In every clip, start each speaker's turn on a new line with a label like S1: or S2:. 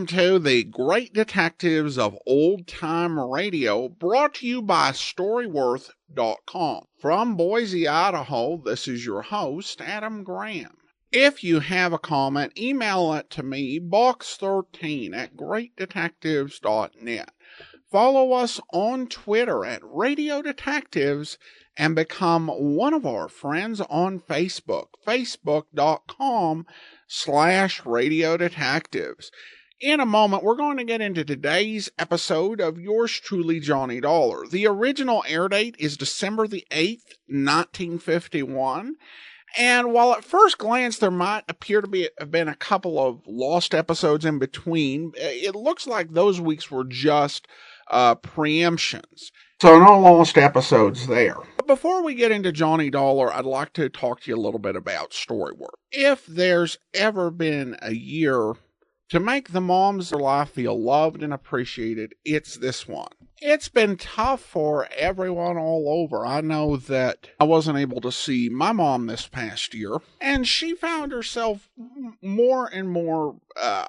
S1: welcome to the Great Detectives of Old Time Radio, brought to you by Storyworth.com. From Boise, Idaho, this is your host, Adam Graham. If you have a comment, email it to me, box13@greatdetectives.net. Follow us on Twitter at Radio Detectives and become one of our friends on Facebook, facebook.com/Radio Detectives. In a moment, we're going to get into today's episode of Yours Truly, Johnny Dollar. The original air date is December the 8th, 1951. And while at first glance there might appear to have been a couple of lost episodes in between, it looks like those weeks were just preemptions. So no lost episodes there. But before we get into Johnny Dollar, I'd like to talk to you a little bit about Storyworth. If there's ever been a year to make the moms of their life feel loved and appreciated, it's this one. It's been tough for everyone all over. I know that I wasn't able to see my mom this past year, and she found herself more and more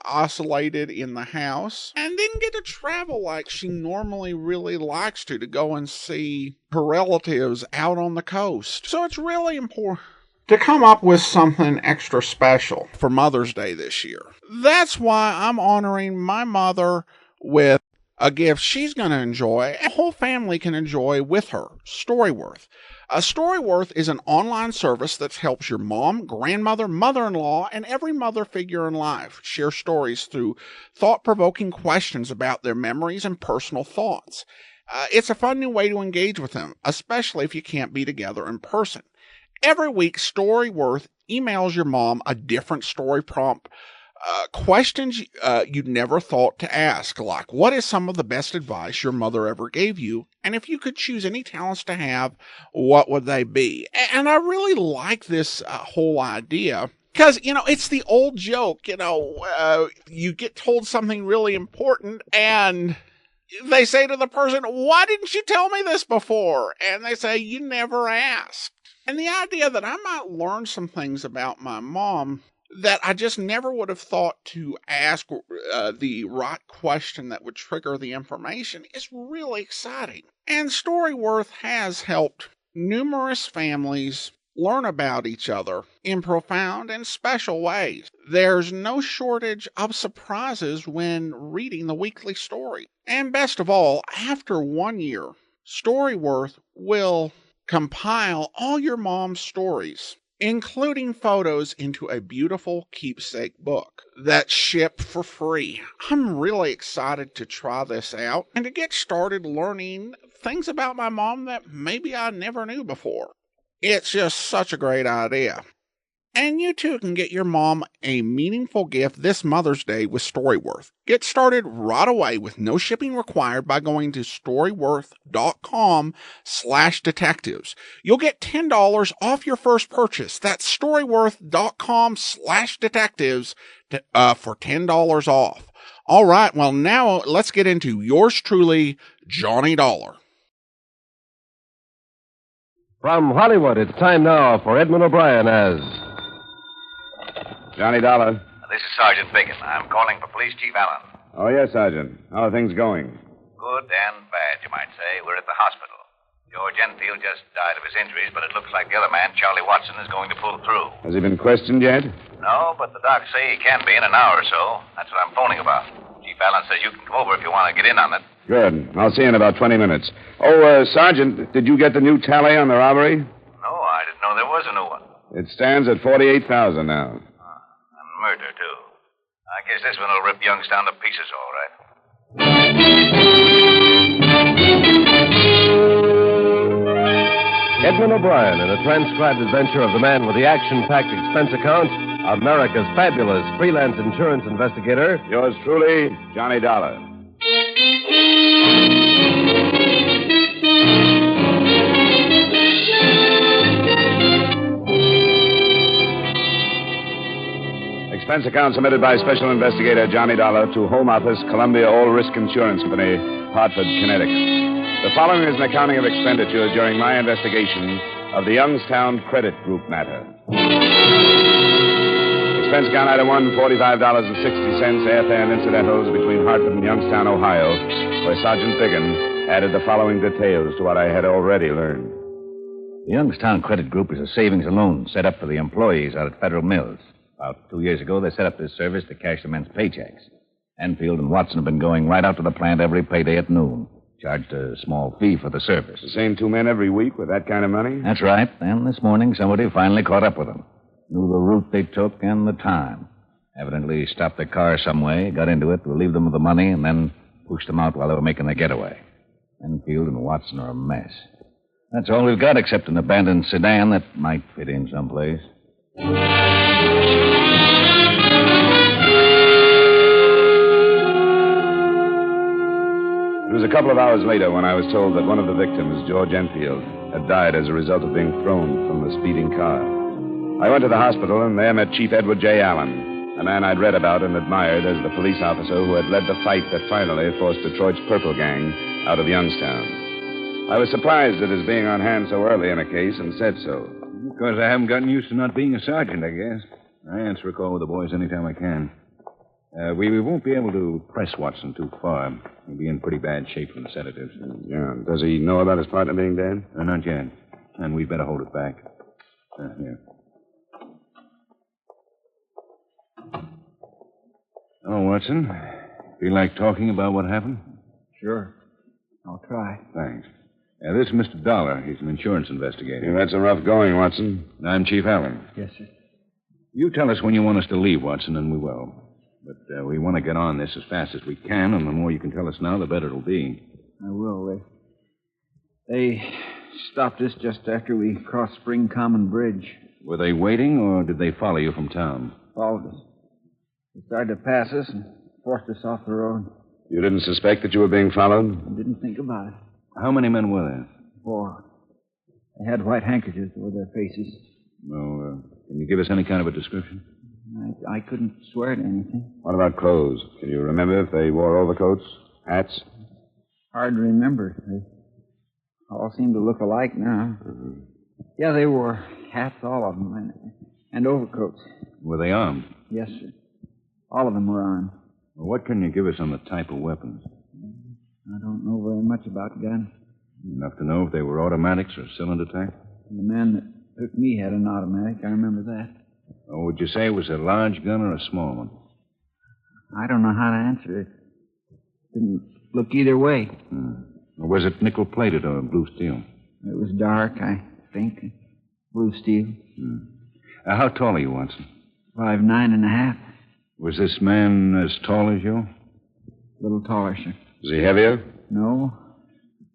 S1: isolated in the house and didn't get to travel like she normally really likes to go and see her relatives out on the coast. So it's really important to come up with something extra special for Mother's Day this year. That's why I'm honoring my mother with a gift she's going to enjoy, and the whole family can enjoy with her, Storyworth. Storyworth is an online service that helps your mom, grandmother, mother-in-law, and every mother figure in life share stories through thought-provoking questions about their memories and personal thoughts. It's a fun new way to engage with them, especially if you can't be together in person. Every week, Storyworth emails your mom a different story prompt, questions you'd never thought to ask, like, what is some of the best advice your mother ever gave you? And if you could choose any talents to have, what would they be? And I really like this whole idea. Because, it's the old joke, you get told something really important and they say to the person, why didn't you tell me this before? And they say, you never asked. And the idea that I might learn some things about my mom that I just never would have thought to ask the right question that would trigger the information is really exciting. And Storyworth has helped numerous families learn about each other in profound and special ways. There's no shortage of surprises when reading the weekly story. And best of all, after 1 year, Storyworth will compile all your mom's stories, including photos, into a beautiful keepsake book that's shipped for free. I'm really excited to try this out and to get started learning things about my mom that maybe I never knew before. It's just such a great idea. And you too can get your mom a meaningful gift this Mother's Day with Storyworth. Get started right away with no shipping required by going to storyworth.com/detectives. You'll get $10 off your first purchase. That's storyworth.com/detectives for $10 off. All right, well now let's get into Yours Truly, Johnny Dollar.
S2: From Hollywood, it's time now for Edmund O'Brien as
S3: Johnny Dollar.
S4: This is Sergeant Bacon. I'm calling for Police Chief Allen.
S3: Oh, yes, Sergeant. How are things going?
S4: Good and bad, you might say. We're at the hospital. George Enfield just died of his injuries, but it looks like the other man, Charlie Watson, is going to pull through.
S3: Has he been questioned yet?
S4: No, but the docs say he can be in an hour or so. That's what I'm phoning about. Chief Allen says you can come over if you want to get in on it.
S3: Good. I'll see you in about 20 minutes. Oh, Sergeant, did you get the new tally on the robbery?
S4: No, I didn't know there was a new one.
S3: It stands at 48,000 now.
S4: Murder, too. I guess this one will rip Youngstown to pieces, all right.
S2: Edmund O'Brien in a transcribed adventure of the man with the action-packed expense account, America's fabulous freelance insurance investigator.
S3: Yours truly, Johnny Dollar. Expense account submitted by Special Investigator Johnny Dollar to Home Office, Columbia All Risk Insurance Company, Hartford, Connecticut. The following is an accounting of expenditures during my investigation of the Youngstown Credit Group matter. Expense account item 1, $45.60, airfare and incidentals between Hartford and Youngstown, Ohio, where Sergeant Biggin added the following details to what I had already learned.
S5: The Youngstown Credit Group is a savings and loan set up for the employees out at Federal Mills. About 2 years ago, they set up this service to cash the men's paychecks. Enfield and Watson have been going right out to the plant every payday at noon. Charged a small fee for the service.
S3: The same 2 men every week with that kind of money?
S5: That's right. And this morning, somebody finally caught up with them. Knew the route they took and the time. Evidently stopped their car some way, got into it, relieved them of the money, and then pushed them out while they were making their getaway. Enfield and Watson are a mess. That's all we've got except an abandoned sedan that might fit in someplace.
S3: It was a couple of hours later when I was told that one of the victims, George Enfield, had died as a result of being thrown from the speeding car. I went to the hospital and there met Chief Edward J. Allen, a man I'd read about and admired as the police officer who had led the fight that finally forced Detroit's Purple Gang out of Youngstown. I was surprised at his being on hand so early in a case and said so.
S6: Because I haven't gotten used to not being a sergeant, I guess. I answer a call with the boys anytime I can. We won't be able to press Watson too far. He'll be in pretty bad shape from the sedatives.
S3: Yeah. Does he know about his partner being dead?
S6: Not yet. And we'd better hold it back. Here. Oh, Watson. Feel like talking about what happened?
S7: Sure. I'll try.
S6: Thanks. This is Mr. Dollar. He's an insurance investigator.
S3: You've had some rough going, Watson.
S6: I'm Chief Allen.
S7: Yes, sir.
S6: You tell us when you want us to leave, Watson, and we will. But we want to get on this as fast as we can, and the more you can tell us now, the better it'll be.
S7: I will. They stopped us just after we crossed Spring Common Bridge.
S6: Were they waiting, or did they follow you from town?
S7: Followed us. They started to pass us and forced us off the road.
S3: You didn't suspect that you were being followed?
S7: I didn't think about it.
S6: How many men were there?
S7: 4. They had white handkerchiefs over their faces.
S6: Well, can you give us any kind of a description?
S7: I couldn't swear to anything.
S3: What about clothes? Can you remember if they wore overcoats, hats?
S7: Hard to remember. They all seem to look alike now.
S3: Mm-hmm.
S7: Yeah, they wore hats, all of them, and overcoats.
S6: Were they armed?
S7: Yes, sir. All of them were armed.
S6: Well, what can you give us on the type of weapons?
S7: I don't know very much about guns.
S6: Enough to know if they were automatics or cylinder type?
S7: The man that took me had an automatic. I remember that.
S6: Oh, would you say it was a large gun or a small one?
S7: I don't know how to answer it. Didn't look either way.
S6: Or was it nickel-plated or blue steel?
S7: It was dark, I think. Blue steel.
S6: How tall are you, Watson?
S7: 5'9.5".
S6: Was this man as tall as you?
S7: A little taller, sir.
S3: Was he heavier?
S7: No.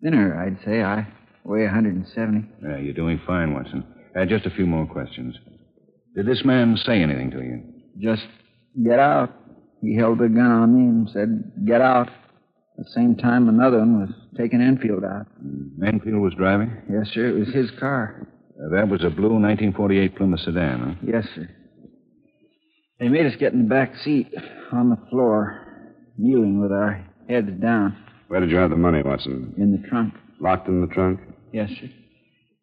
S7: Thinner, I'd say. I weigh 170.
S6: Yeah, you're doing fine, Watson. Just a few more questions. Did this man say anything to you?
S7: Just get out. He held the gun on me and said, get out. At the same time, another one was taking Enfield out.
S6: Enfield was driving?
S7: Yes, sir. It was his car.
S6: That was a blue 1948 Plymouth sedan, huh?
S7: Yes, sir. They made us get in the back seat on the floor, kneeling with our heads down.
S3: Where did you have the money, Watson?
S7: In the trunk.
S3: Locked in the trunk?
S7: Yes, sir.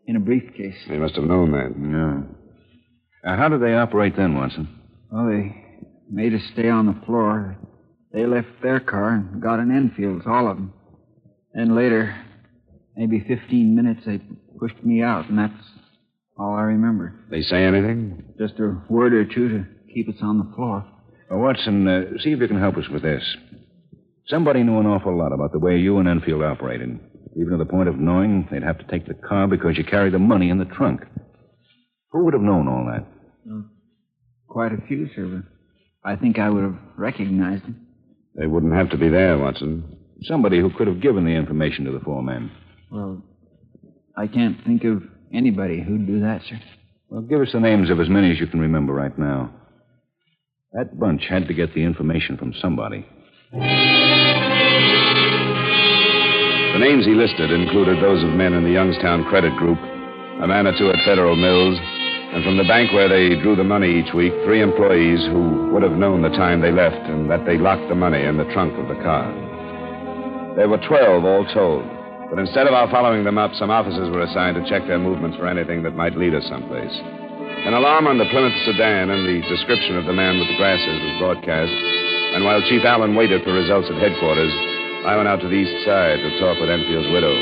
S7: In a briefcase.
S3: They must have known that.
S6: No. How did they operate then, Watson?
S7: Well, they made us stay on the floor. They left their car and got in Enfield's, all of them. Then later, maybe 15 minutes, they pushed me out, and that's all I remember.
S3: They say anything?
S7: Just a word or two to keep us on the floor.
S6: Watson, see if you can help us with this. Somebody knew an awful lot about the way you and Enfield operated, even to the point of knowing they'd have to take the car because you carried the money in the trunk. Who would have known all that?
S7: Quite a few, sir, but I think I would have recognized him.
S3: They wouldn't have to be there, Watson.
S6: Somebody who could have given the information to the 4 men.
S7: Well, I can't think of anybody who'd do that, sir.
S6: Well, give us the names of as many as you can remember right now. That bunch had to get the information from somebody.
S3: The names he listed included those of men in the Youngstown Credit Group, a man or two at Federal Mills, and from the bank where they drew the money each week, 3 employees who would have known the time they left and that they locked the money in the trunk of the car. There were 12 all told, but instead of our following them up, some officers were assigned to check their movements for anything that might lead us someplace. An alarm on the Plymouth sedan and the description of the man with the glasses was broadcast. And while Chief Allen waited for results at headquarters, I went out to the east side to talk with Enfield's widow.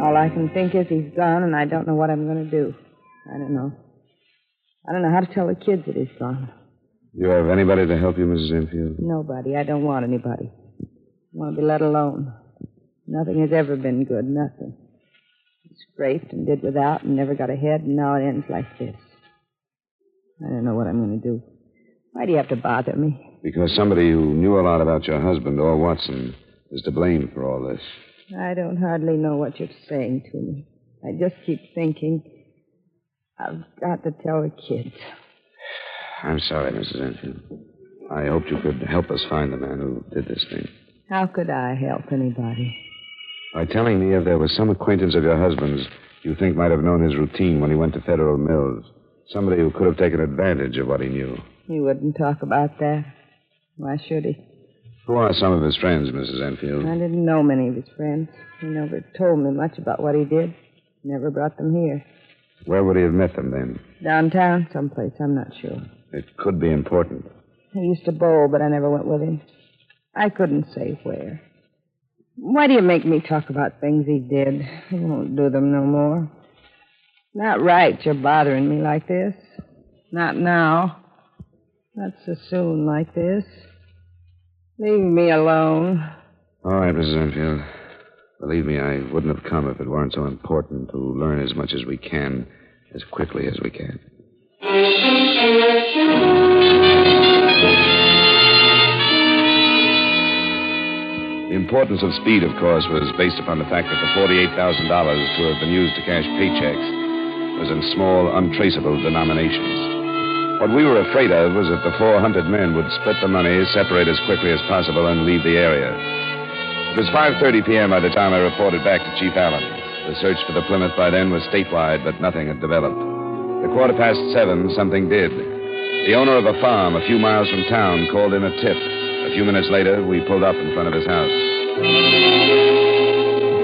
S8: All I can think is he's gone, and I don't know what I'm going to do. I don't know. I don't know how to tell the kids that he's gone.
S3: You have anybody to help you, Mrs. Enfield?
S8: Nobody. I don't want anybody. I want to be let alone. Nothing has ever been good. Nothing. Scraped and did without and never got ahead, and now it ends like this. I don't know what I'm going to do. Why do you have to bother me?
S3: Because somebody who knew a lot about your husband, Orr Watson, is to blame for all this.
S8: I don't hardly know what you're saying to me. I just keep thinking, I've got to tell the kids.
S3: I'm sorry, Mrs. Enfield. I hoped you could help us find the man who did this thing.
S8: How could I help anybody?
S3: By telling me if there was some acquaintance of your husband's you think might have known his routine when he went to Federal Mills. Somebody who could have taken advantage of what he knew.
S8: He wouldn't talk about that. Why should he?
S3: Who are some of his friends, Mrs. Enfield?
S8: I didn't know many of his friends. He never told me much about what he did. Never brought them here.
S3: Where would he have met them then?
S8: Downtown, someplace. I'm not sure.
S3: It could be important.
S8: He used to bowl, but I never went with him. I couldn't say where. Why do you make me talk about things he did? I won't do them no more. Not right you're bothering me like this. Not now. Not so soon like this. Leave me alone.
S3: All right, Mrs. Enfield. Believe me, I wouldn't have come if it weren't so important to learn as much as we can, as quickly as we can. The importance of speed, of course, was based upon the fact that the $48,000 to have been used to cash paychecks was in small, untraceable denominations. What we were afraid of was that the 400 men would split the money, separate as quickly as possible, and leave the area. It was 5:30 p.m. by the time I reported back to Chief Allen. The search for the Plymouth by then was statewide, but nothing had developed. At 7:15, something did. The owner of a farm a few miles from town called in a tip. A few minutes later, we pulled up in front of his house.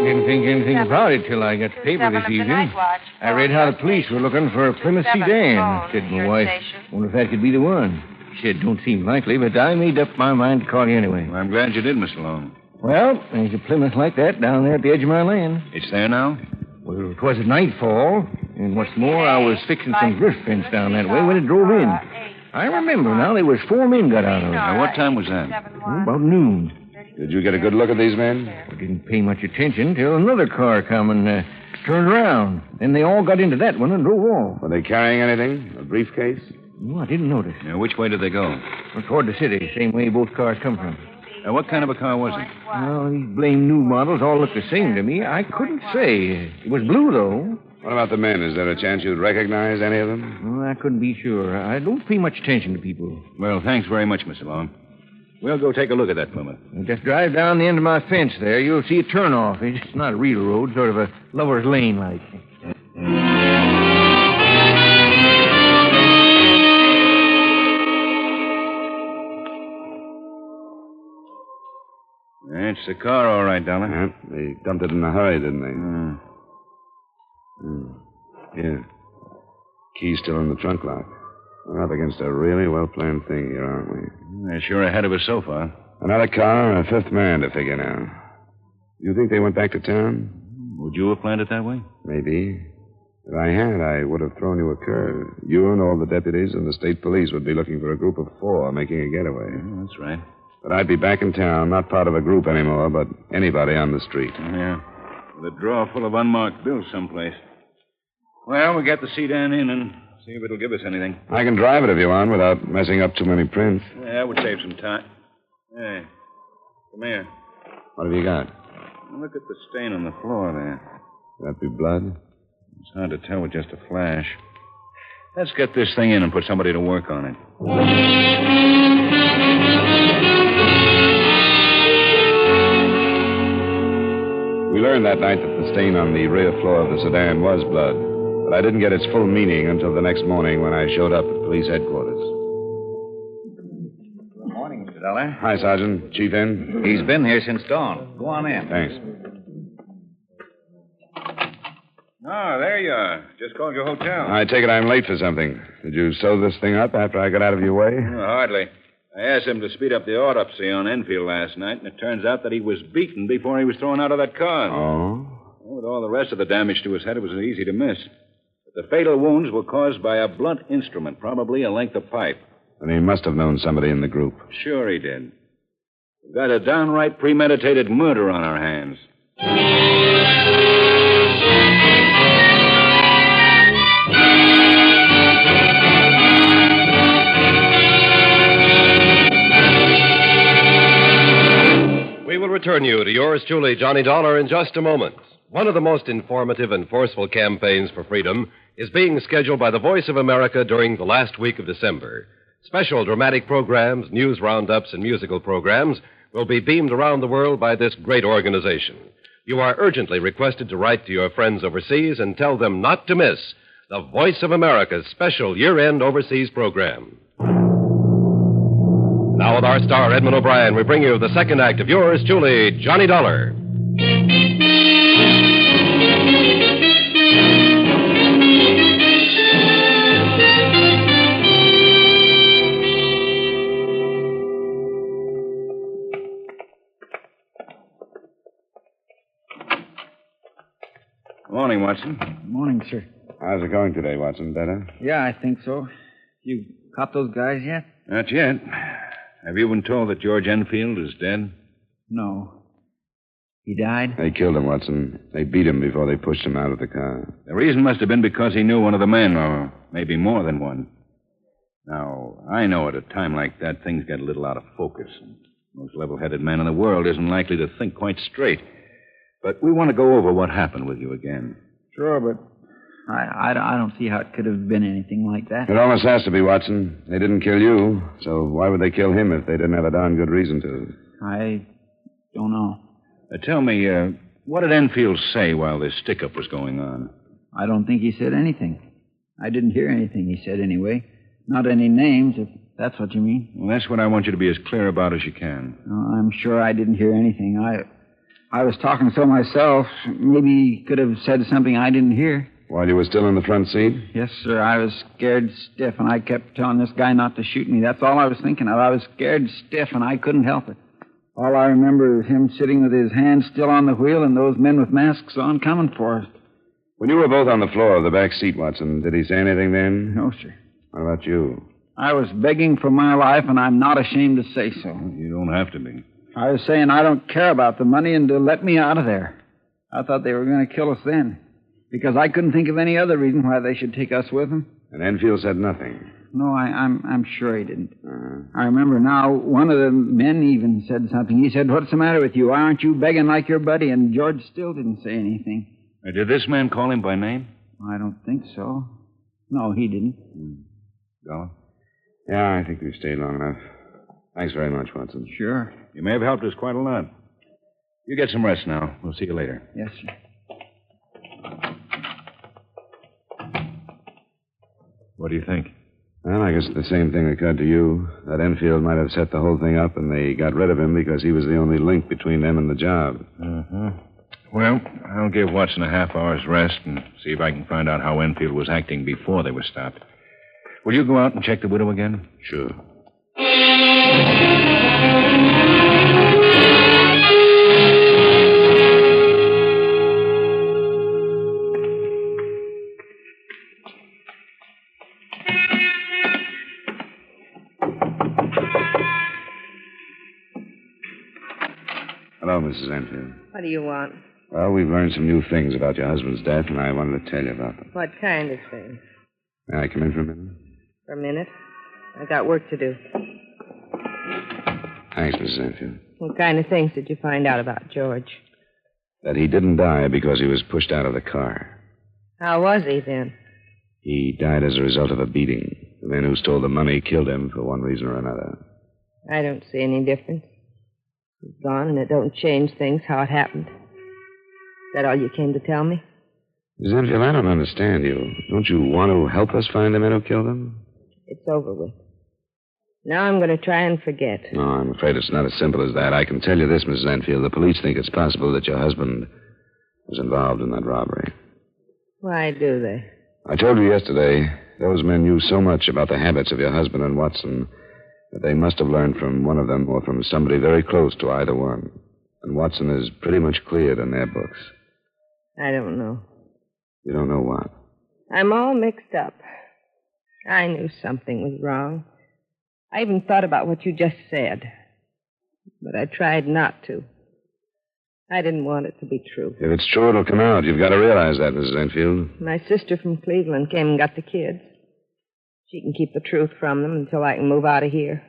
S9: Didn't think anything about it till I got the paper this evening. I read how the police were looking for a Plymouth sedan. I said to my wife, wonder if that could be the one. She said, don't seem likely, but I made up my mind to call you anyway.
S6: Well, I'm glad you did, Mr. Long.
S9: Well, there's a Plymouth like that down there at the edge of my land.
S6: It's there now?
S9: Well, it was at nightfall, and what's more, I was fixing some drift fence down that way when it drove in. I remember now, there was 4 men got out of it.
S6: Now, what time was that?
S9: About noon.
S3: Did you get a good look at these men?
S9: I didn't pay much attention till another car come and turned around. Then they all got into that one and drove off.
S3: Were they carrying anything? A briefcase?
S9: No, I didn't notice.
S6: Now, which way did they go?
S9: Well, toward the city, same way both cars come from.
S6: Now, what kind of a car was it?
S9: Well, these blame new models all look the same to me. I couldn't say. It was blue, though.
S3: What about the men? Is there a chance you'd recognize any of them?
S9: Well, I couldn't be sure. I don't pay much attention to people.
S6: Well, thanks very much, Mr. Long. We'll go take a look at that Plymouth.
S9: Just drive down the end of my fence there. You'll see a turnoff. It's not a real road, sort of a lover's lane like.
S6: It's the car, all right, Dollar.
S3: Yeah, they dumped it in a hurry, didn't they? Yeah. Key's still in the trunk lock. We're up against a really well-planned thing here, aren't we?
S6: They're sure ahead of us so far.
S3: Another car and a 5th man to figure now. You think they went back to town?
S6: Would you have planned it that way?
S3: Maybe. If I had, I would have thrown you a curve. You and all the deputies and the state police would be looking for a group of 4 making a getaway.
S6: Yeah, that's right.
S3: But I'd be back in town, not part of a group anymore, but anybody on the street.
S6: Yeah. With a drawer full of unmarked bills someplace. Well, we got the sedan in and see if it'll give us anything.
S3: I can drive it if you want without messing up too many prints.
S6: Yeah, that would save some time. Hey, come here.
S3: What have you got?
S6: Look at the stain on the floor there.
S3: Could that be blood?
S6: It's hard to tell with just a flash. Let's get this thing in and put somebody to work on it.
S3: We learned that night that the stain on the rear floor of the sedan was blood, but I didn't get its full meaning until the next morning when I showed up at police headquarters.
S5: Good morning, Mr. Dollar.
S3: Hi, Sergeant. Chief in?
S5: He's been here since dawn. Go on in.
S3: Thanks.
S6: Oh, there you are. Just called your hotel.
S3: I take it I'm late for something. Did you sew this thing up after I got out of your way?
S6: Hardly. I asked him to speed up the autopsy on Enfield last night, and it turns out that he was beaten before he was thrown out of that car.
S3: Oh?
S6: Well, with all the rest of the damage to his head, it was easy to miss. But the fatal wounds were caused by a blunt instrument, probably a length of pipe.
S3: Then he must have known somebody in the group.
S6: Sure he did. We've got a downright premeditated murder on our hands.
S2: We will return you to yours truly, Johnny Dollar, in just a moment. One of the most informative and forceful campaigns for freedom is being scheduled by the Voice of America during the last week of December. Special dramatic programs, news roundups, and musical programs will be beamed around the world by this great organization. You are urgently requested to write to your friends overseas and tell them not to miss the Voice of America's special year-end overseas program. Now, with our star, Edmund O'Brien, we bring you the second act of yours truly, Johnny Dollar.
S6: Morning, Watson.
S7: Morning, sir.
S3: How's it going today, Watson? Better?
S7: Yeah, I think so. You caught those guys yet?
S6: Not yet. Have you been told that George Enfield is dead?
S7: No. He died?
S3: They killed him, Watson. They beat him before they pushed him out of the car.
S6: The reason must have been because he knew one of the men, or maybe more than one. Now, I know at a time like that, things get a little out of focus. And most level-headed man in the world isn't likely to think quite straight. But we want to go over what happened with you again.
S7: Sure, but I don't see how it could have been anything like that.
S3: It almost has to be, Watson. They didn't kill you, so why would they kill him if they didn't have a darn good reason to?
S7: I don't know.
S6: Tell me, what did Enfield say while this stick-up was going on?
S7: I don't think he said anything. I didn't hear anything he said anyway. Not any names, if that's what you mean.
S6: Well, that's what I want you to be as clear about as you can.
S7: Oh, I'm sure I didn't hear anything. I was talking so myself. Maybe he could have said something I didn't hear.
S3: While you were still in the front seat?
S7: Yes, sir. I was scared stiff, and I kept telling this guy not to shoot me. That's all I was thinking of. I was scared stiff, and I couldn't help it. All I remember is him sitting with his hands still on the wheel and those men with masks on coming for us.
S3: When you were both on the floor of the back seat, Watson, did he say anything then?
S7: No, sir.
S3: What about you?
S7: I was begging for my life, and I'm not ashamed to say so.
S6: You don't have to be.
S7: I was saying I don't care about the money and to let me out of there. I thought they were going to kill us then, because I couldn't think of any other reason why they should take us with them.
S3: And Enfield said nothing?
S7: No, I'm sure he didn't. I remember now, one of the men even said something. He said, "What's the matter with you? Why aren't you begging like your buddy?" And George still didn't say anything.
S6: Did this man call him by name?
S7: I don't think so. No, he didn't.
S6: Dollar?
S3: Yeah, I think we've stayed long enough. Thanks very much, Watson.
S7: Sure.
S6: You may have helped us quite a lot. You get some rest now. We'll see you later.
S7: Yes, sir.
S6: What do you think?
S3: Well, I guess the same thing occurred to you. That Enfield might have set the whole thing up, and they got rid of him because he was the only link between them and the job.
S6: Well, I'll give Watson a half hour's rest and see if I can find out how Enfield was acting before they were stopped. Will you go out and check the widow again?
S3: Sure. Hello, Mrs. Enfield.
S8: What do you want?
S3: Well, we've learned some new things about your husband's death, and I wanted to tell you about them.
S8: What kind of thing?
S3: May I come in for a minute?
S8: For a minute? I got work to do.
S3: Thanks, Mrs. Enfield.
S8: What kind of things did you find out about George?
S3: That he didn't die because he was pushed out of the car.
S8: How was he then?
S3: He died as a result of a beating. The men who stole the money killed him for one reason or another.
S8: I don't see any difference. He's gone, and it don't change things how it happened. Is that all you came to tell me?
S3: Mrs. Enfield, I don't understand you. Don't you want to help us find the men who killed them?
S8: It's over with. Now I'm going to try and forget.
S3: No, I'm afraid it's not as simple as that. I can tell you this, Mrs. Enfield. The police think it's possible that your husband was involved in that robbery.
S8: Why do they?
S3: I told you yesterday, those men knew so much about the habits of your husband and Watson that they must have learned from one of them or from somebody very close to either one. And Watson is pretty much cleared in their books.
S8: I don't know.
S3: You don't know what?
S8: I'm all mixed up. I knew something was wrong. I even thought about what you just said. But I tried not to. I didn't want it to be true.
S3: If it's true, it'll come out. You've got to realize that, Mrs. Enfield.
S8: My sister from Cleveland came and got the kids. She can keep the truth from them until I can move out of here.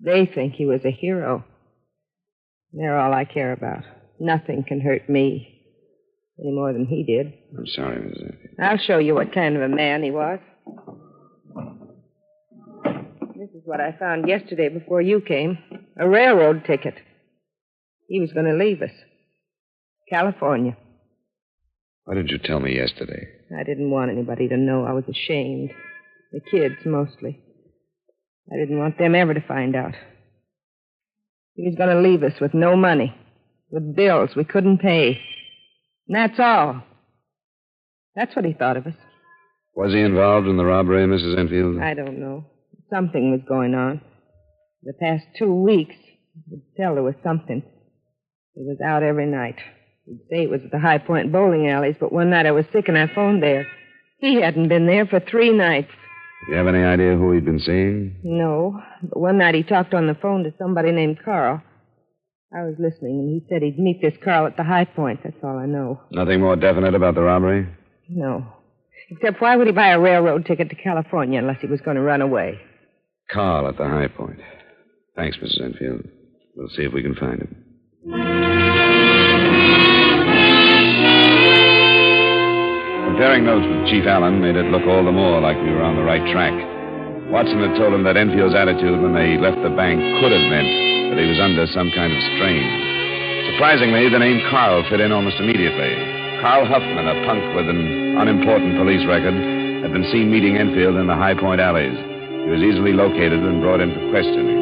S8: They think he was a hero. They're all I care about. Nothing can hurt me any more than he did.
S3: I'm sorry, Mrs. Enfield.
S8: I'll show you what kind of a man he was. This is what I found yesterday before you came. A railroad ticket. He was going to leave us. California.
S3: Why did you tell me yesterday?
S8: I didn't want anybody to know. I was ashamed. The kids, mostly. I didn't want them ever to find out. He was going to leave us with no money, with bills we couldn't pay. And that's all. That's what he thought of us.
S3: Was he involved in the robbery, Mrs. Enfield?
S8: I don't know. Something was going on. The past 2 weeks, I could tell there was something. He was out every night. He'd say it was at the High Point bowling alleys, but one night I was sick and I phoned there. He hadn't been there for 3 nights.
S3: Do you have any idea who he'd been seeing?
S8: No, but one night he talked on the phone to somebody named Carl. I was listening, and he said he'd meet this Carl at the High Point. That's all I know.
S3: Nothing more definite about the robbery?
S8: No. Except why would he buy a railroad ticket to California unless he was going to run away?
S3: Carl at the High Point. Thanks, Mrs. Enfield. We'll see if we can find him. Comparing notes with Chief Allen made it look all the more like we were on the right track. Watson had told him that Enfield's attitude when they left the bank could have meant that he was under some kind of strain. Surprisingly, the name Carl fit in almost immediately. Carl Huffman, a punk with an unimportant police record, had been seen meeting Enfield in the High Point alleys. He was easily located and brought in for questioning.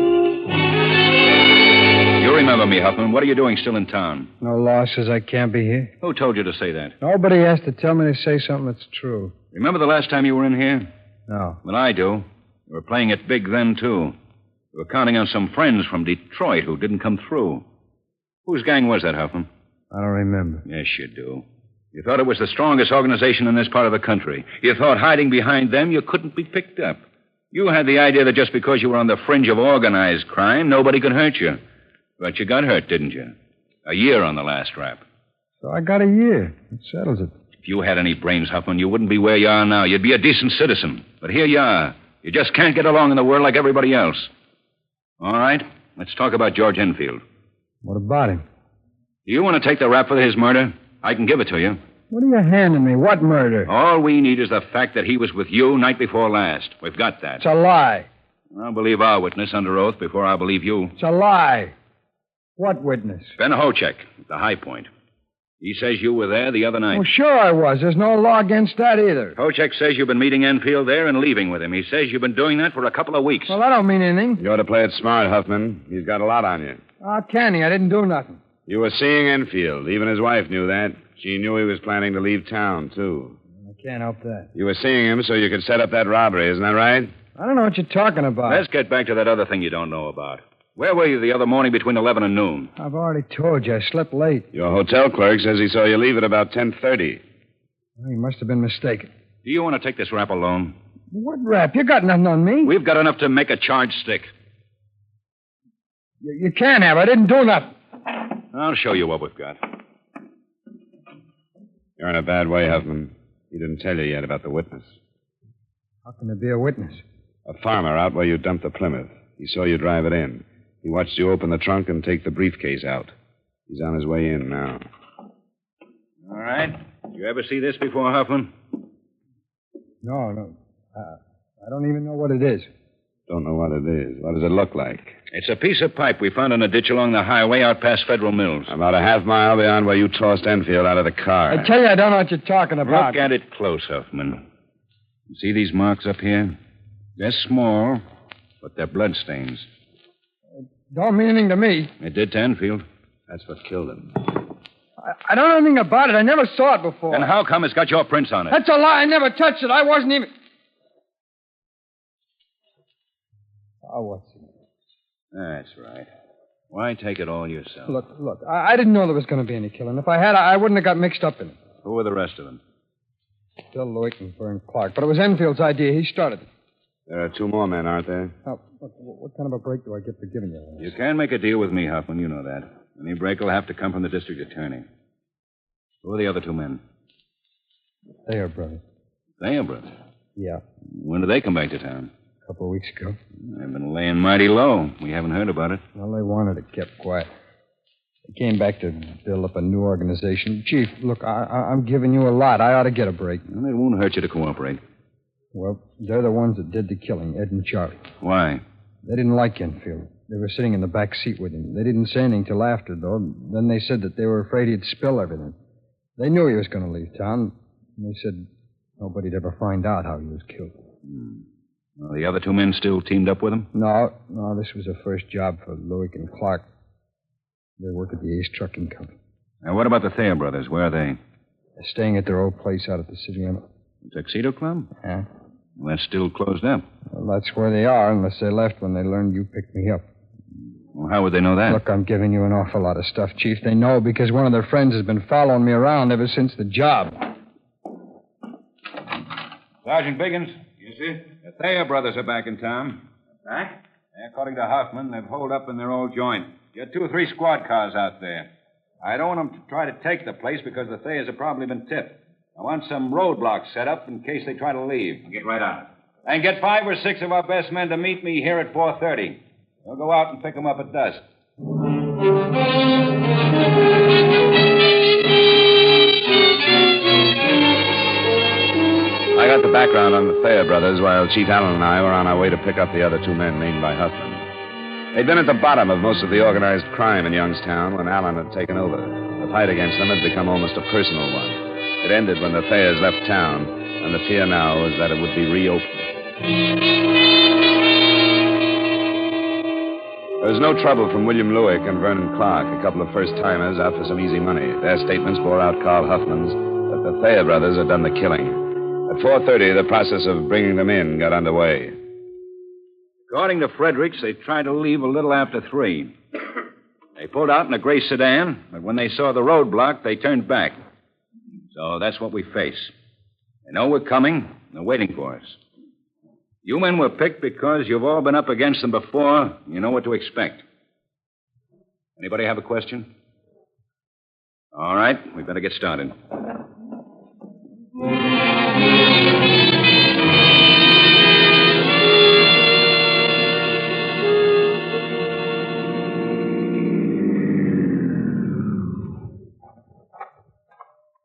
S6: You remember me, Huffman. What are you doing still in town?
S10: No law says I can't be here.
S6: Who told you to say that?
S10: Nobody has to tell me to say something that's true.
S6: Remember the last time you were in here?
S10: No.
S6: Well, I do. You were playing it big then, too. You were counting on some friends from Detroit who didn't come through. Whose gang was that, Huffman?
S10: I don't remember.
S6: Yes, you do. You thought it was the strongest organization in this part of the country. You thought hiding behind them you couldn't be picked up. You had the idea that just because you were on the fringe of organized crime, nobody could hurt you. But you got hurt, didn't you? A year on the last rap.
S10: So I got a year. It settles it.
S6: If you had any brains, Huffman, you wouldn't be where you are now. You'd be a decent citizen. But here you are. You just can't get along in the world like everybody else. All right, let's talk about George Enfield.
S10: What about him?
S6: Do you want to take the rap for his murder? I can give it to you.
S10: What are you handing me? What murder?
S6: All we need is the fact that he was with you night before last. We've got that.
S10: It's a lie.
S6: I'll believe our witness under oath before I believe you.
S10: It's a lie. What witness?
S6: Ben Hochek, at the High Point. He says you were there the other night.
S10: Well, sure I was. There's no law against that either.
S6: Hochek says you've been meeting Enfield there and leaving with him. He says you've been doing that for a couple of weeks.
S10: Well, that don't mean anything.
S3: You ought to play it smart, Huffman. He's got a lot on you.
S10: How can he? I didn't do nothing.
S3: You were seeing Enfield. Even his wife knew that. She knew he was planning to leave town, too.
S10: I can't help that.
S3: You were seeing him so you could set up that robbery, isn't that right?
S10: I don't know what you're talking about.
S6: Let's get back to that other thing you don't know about. Where were you the other morning between 11 and noon?
S10: I've already told you. I slept late.
S3: Your hotel clerk says he saw you leave at about 10:30.
S10: Well, he must have been mistaken.
S6: Do you want to take this rap alone?
S10: What rap? You got nothing on me.
S6: We've got enough to make a charge stick.
S10: You can't have. I didn't do nothing.
S6: I'll show you what we've got.
S3: You're in a bad way, Huffman. He didn't tell you yet about the witness.
S10: How can there be a witness?
S3: A farmer out where you dumped the Plymouth. He saw you drive it in. He watched you open the trunk and take the briefcase out. He's on his way in now.
S6: All right. You ever see this before, Huffman?
S10: No. I don't even know what it is.
S3: Don't know what it is. What does it look like?
S6: It's a piece of pipe we found in a ditch along the highway out past Federal Mills.
S3: About a half mile beyond where you tossed Enfield out of the car.
S10: I tell you, I don't know what you're talking about.
S6: Look at it close, Huffman. See these marks up here? They're small, but they're bloodstains.
S10: Don't mean anything to me.
S6: It did to Enfield.
S3: That's what killed him.
S10: I don't know anything about it. I never saw it before.
S6: Then how come it's got your prints on it?
S10: That's a lie. I never touched it. I wasn't even... Oh, what's it?
S6: That's right. Why take it all yourself?
S10: Look, I didn't know there was going to be any killing. If I had, I wouldn't have got mixed up in it.
S6: Who were the rest of them?
S10: Bill Lewick and Vern Clark. But it was Enfield's idea. He started it.
S3: There are 2 more men, aren't there?
S10: Now, what kind of a break do I get for giving you all this?
S6: You can't make a deal with me, Huffman. You know that. Any break will have to come from the district attorney. Who are the other 2 men?
S10: They are brothers.
S6: They are brothers?
S10: Yeah.
S6: When did they come back to town?
S10: A couple of weeks ago.
S6: They've been laying mighty low. We haven't heard about it.
S10: Well, they wanted it kept quiet. They came back to build up a new organization. Chief, look, I'm giving you a lot. I ought to get a break.
S6: Well, it won't hurt you to cooperate.
S10: Well, they're the ones that did the killing, Ed and Charlie.
S6: Why?
S10: They didn't like Enfield. They were sitting in the back seat with him. They didn't say anything till after, though. Then they said that they were afraid he'd spill everything. They knew he was going to leave town. And they said nobody'd ever find out how he was killed.
S6: Well, the other 2 men still teamed up with him?
S10: No, this was a first job for Lewick and Clark. They work at the Ace Trucking Company.
S6: Now, what about the Thayer brothers? Where are they?
S10: They're staying at their old place out at the city limit.
S6: The Tuxedo Club?
S10: Yeah.
S6: Well, that's still closed up.
S10: Well, that's where they are, unless they left when they learned you picked me up.
S6: Well, how would they know that?
S10: Look, I'm giving you an awful lot of stuff, Chief. They know because one of their friends has been following me around ever since the job.
S6: Sergeant Biggins, you see? The Thayer brothers are back in town. Back? According to Hoffman, they've holed up in their old joint. Get 2 or 3 squad cars out there. I don't want them to try to take the place because the Thayers have probably been tipped. I want some roadblocks set up in case they try to leave.
S4: Get right on it.
S6: And get 5 or 6 of our best men to meet me here at 4:30. We'll go out and pick them up at dusk.
S3: I got the background on the Thayer brothers while Chief Allen and I were on our way to pick up the other 2 men named by Huffman. They'd been at the bottom of most of the organized crime in Youngstown when Allen had taken over. The fight against them had become almost a personal one. It ended when the Thayers left town, and the fear now was that it would be reopened. There was no trouble from William Lewick and Vernon Clark, a couple of first-timers out for some easy money. Their statements bore out Carl Huffman's that the Thayer brothers had done the killing. At 4:30, the process of bringing them in got underway.
S6: According to Fredericks, they tried to leave a little after 3. They pulled out in a gray sedan, but when they saw the roadblock, they turned back. So that's what we face. They know we're coming. They're waiting for us. You men were picked because you've all been up against them before. You know what to expect. Anybody have a question? All right, we better get started.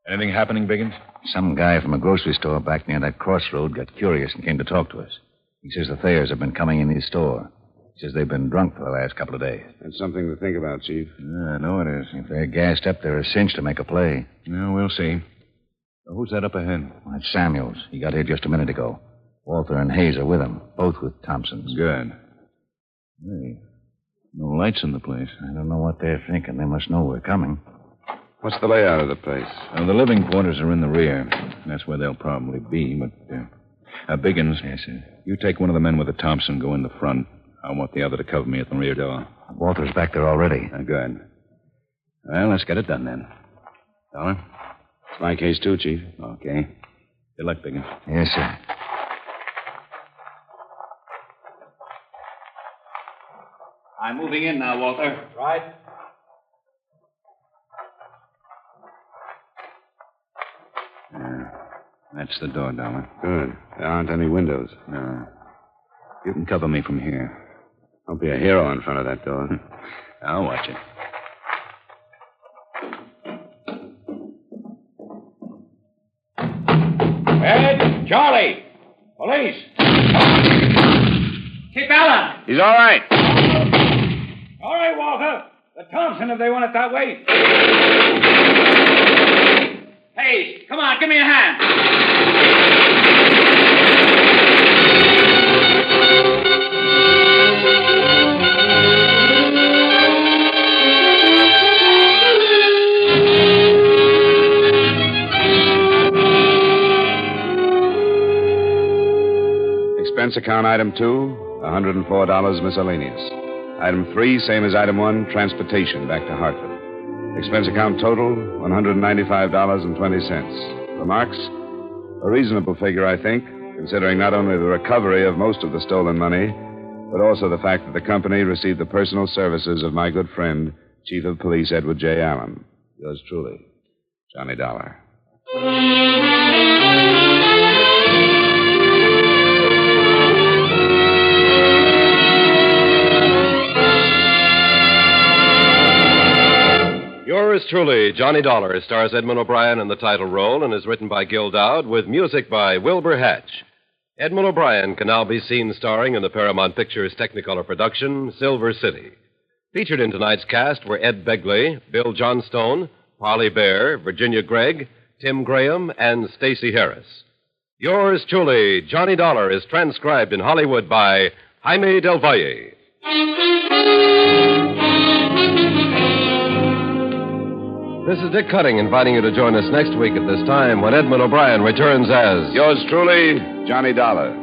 S9: Anything happening, Biggins?
S5: Some guy from a grocery store back near that crossroad got curious and came to talk to us. He says the Thayers have been coming in his store. He says they've been drunk for the last couple of days.
S3: That's something to think about, Chief.
S9: Yeah, I know it is.
S5: If they're gassed up, they're a cinch to make a play.
S9: Yeah, we'll see. So who's that up ahead?
S5: Well, that's Samuels. He got here just a minute ago. Walter and Hayes are with him, both with Thompsons.
S9: Good. Hey, no lights in the place.
S5: I don't know what they're thinking. They must know we're coming.
S3: What's the layout of the place?
S9: The living quarters are in the rear. That's where they'll probably be, but... Biggins.
S5: Yes, sir.
S9: You take one of the men with the Thompson, go in the front. I want the other to cover me at the rear door.
S5: Walter's back there already.
S6: Good. Well, let's get it done then. Dollar?
S3: It's my case, too, Chief.
S6: Okay. Good luck, Biggins.
S5: Yes, sir.
S4: I'm moving in now, Walter. Right.
S6: That's the door, Dollar.
S3: Good. There aren't any windows.
S6: No. You can cover me from here.
S3: Don't be a hero in front of that door.
S6: I'll watch it.
S4: Ed, Charlie, police. Keep Allen.
S3: He's all right.
S4: All right, Walter. The Thompson, if they want it that way. Hey, come on, give me a hand.
S3: Expense account item 2, $104 miscellaneous. Item 3, same as item 1, transportation back to Hartford. Expense account total, $195.20. Remarks? A reasonable figure, I think, considering not only the recovery of most of the stolen money, but also the fact that the company received the personal services of my good friend, Chief of Police Edward J. Allen. Yours truly, Johnny Dollar.
S2: Yours truly, Johnny Dollar, stars Edmund O'Brien in the title role and is written by Gil Dowd with music by Wilbur Hatch. Edmund O'Brien can now be seen starring in the Paramount Pictures Technicolor production, Silver City. Featured in tonight's cast were Ed Begley, Bill Johnstone, Polly Bear, Virginia Gregg, Tim Graham, and Stacey Harris. Yours truly, Johnny Dollar, is transcribed in Hollywood by Jaime Del Valle. This is Dick Cutting inviting you to join us next week at this time when Edmund O'Brien returns as...
S3: Yours truly, Johnny Dollar.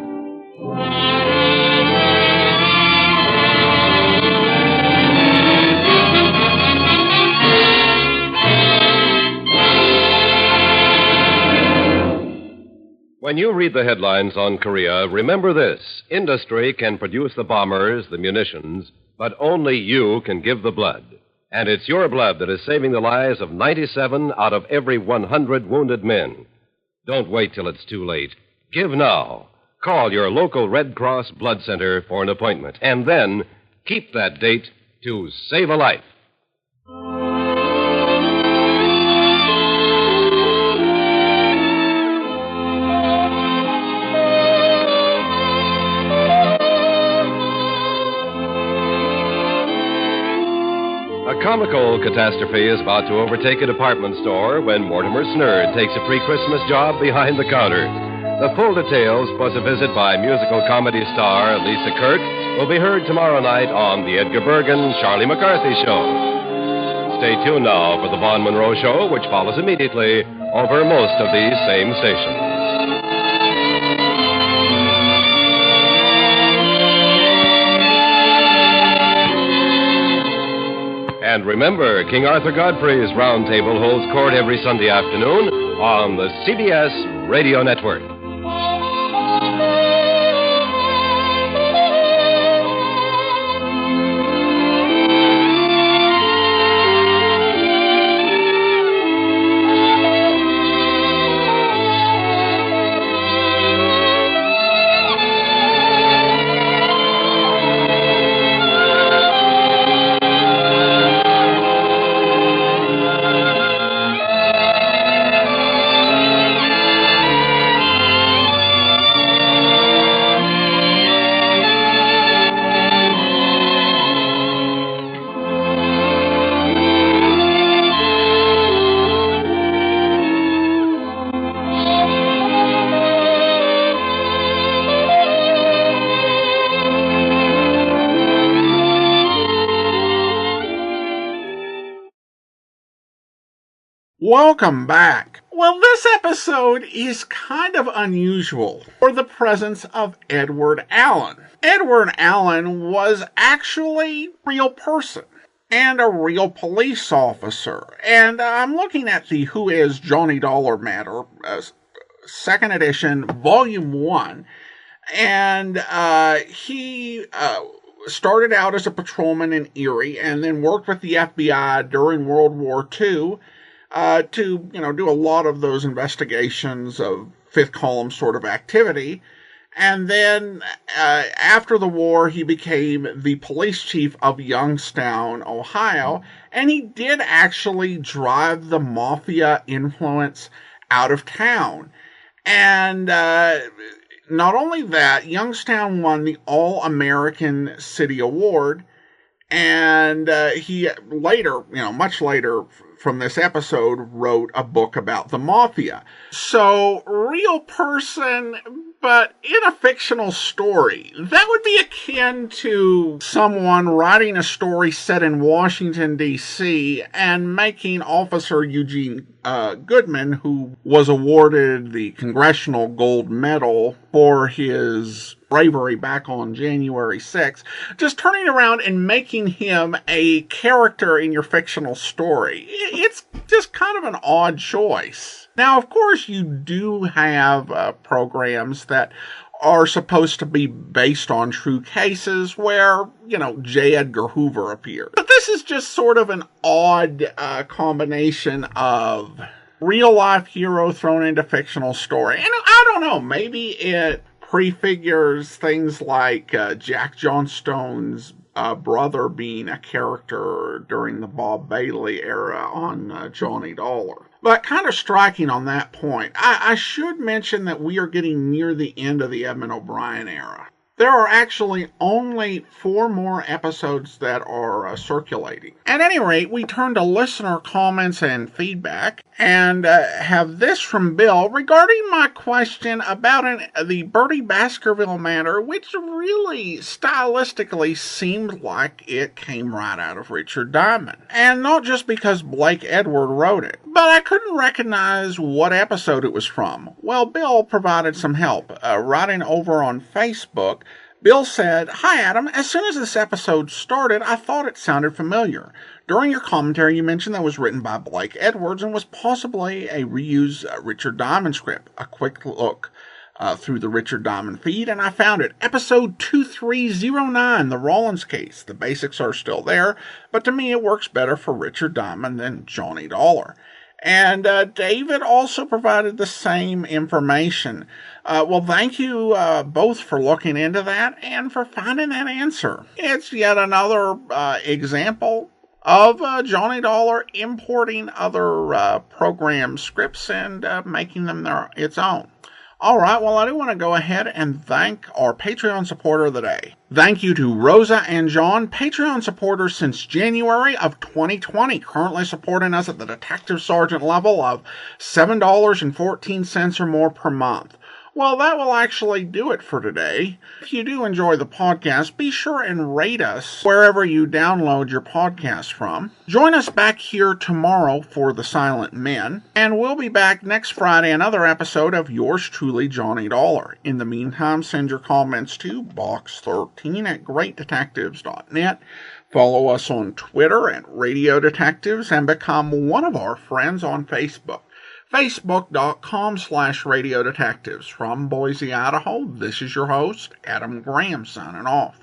S2: When you read the headlines on Korea, remember this. Industry can produce the bombers, the munitions, but only you can give the blood. And it's your blood that is saving the lives of 97 out of every 100 wounded men. Don't wait till it's too late. Give now. Call your local Red Cross Blood Center for an appointment. And then keep that date to save a life. A comical catastrophe is about to overtake a department store when Mortimer Snerd takes a pre-Christmas job behind the counter. The full details, plus a visit by musical comedy star Lisa Kirk, will be heard tomorrow night on the Edgar Bergen, Charlie McCarthy Show. Stay tuned now for the Vaughn Monroe Show, which follows immediately over most of these same stations. And remember, King Arthur Godfrey's Round Table holds court every Sunday afternoon on the CBS Radio Network.
S1: Welcome back. Well, this episode is kind of unusual for the presence of Edward Allen. Edward Allen was actually a real person and a real police officer. And I'm looking at the Who Is Johnny Dollar Matter, second edition, volume 1. And he started out as a patrolman in Erie and then worked with the FBI during World War II. To do a lot of those investigations of fifth column sort of activity. And then after the war, he became the police chief of Youngstown, Ohio. And he did actually drive the mafia influence out of town. And not only that, Youngstown won the All-American City Award. And he later, much later from this episode, wrote a book about the mafia. So, real person, but in a fictional story. That would be akin to someone writing a story set in Washington, D.C., and making Officer Eugene Goodman, who was awarded the Congressional Gold Medal for his bravery back on January 6th, just turning around and making him a character in your fictional story. It's just kind of an odd choice. Now, of course, you do have programs that are supposed to be based on true cases where, J. Edgar Hoover appeared. But this is just sort of an odd combination of real-life hero thrown into fictional story. And I don't know, maybe it prefigures things like Jack Johnstone's brother being a character during the Bob Bailey era on Johnny Dollar. But kind of striking on that point, I should mention that we are getting near the end of the Edmund O'Brien era. There are actually only 4 more episodes that are circulating. At any rate, we turn to listener comments and feedback, and have this from Bill regarding my question about the Bertie Baskerville matter, which really stylistically seemed like it came right out of Richard Diamond. And not just because Blake Edward wrote it, but I couldn't recognize what episode it was from. Well, Bill provided some help. Writing over on Facebook, Bill said, "Hi, Adam. As soon as this episode started, I thought it sounded familiar. During your commentary, you mentioned that it was written by Blake Edwards and was possibly a reused Richard Diamond script. A quick look through the Richard Diamond feed, and I found it. Episode 2309, The Rollins Case. The basics are still there, but to me it works better for Richard Diamond than Johnny Dollar." And David also provided the same information. Well, thank you both for looking into that and for finding that answer. It's yet another example of Johnny Dollar importing other program scripts and making them its own. All right, well, I do want to go ahead and thank our Patreon supporter of the day. Thank you to Rosa and John, Patreon supporters since January of 2020, currently supporting us at the Detective Sergeant level of $7.14 or more per month. Well, that will actually do it for today. If you do enjoy the podcast, be sure and rate us wherever you download your podcast from. Join us back here tomorrow for The Silent Men, and we'll be back next Friday, another episode of yours truly, Johnny Dollar. In the meantime, send your comments to box13@greatdetectives.net. Follow us on Twitter at Radio Detectives and become one of our friends on Facebook. Facebook.com/Radio Detectives. From Boise, Idaho, this is your host, Adam Graham, signing off.